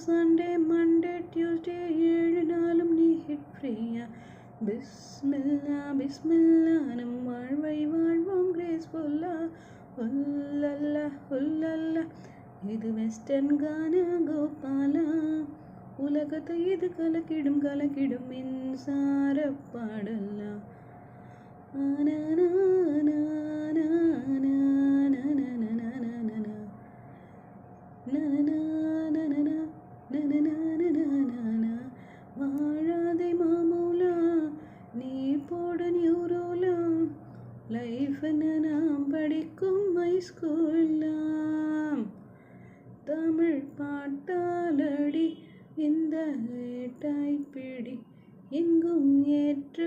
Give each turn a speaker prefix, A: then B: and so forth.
A: Sunday Monday Tuesday 7 நாளும் நீ hit ஃப்ரீயா. பிஸ்மில்லா பிஸ்மில்லா நம் வாழ்வை வாழ்வோம் கிரேஸ்ஃபுல்லா. உல்லல்லா உல்லல்லா இது வெஸ்டர்ன் கானா கோபாலா. உலகத்தை இது கலக்கிடும் கலக்கிடும் மின்சார பாடலா. வாழாதே மாமூலா நீ போடு நியூரோலா. லைஃப்னு நாம் படிக்கும் ஹைஸ்கூல்லாம். தமிழ் பாட்டாலடி இந்த டைப்பிடி எங்கும் ஏற்று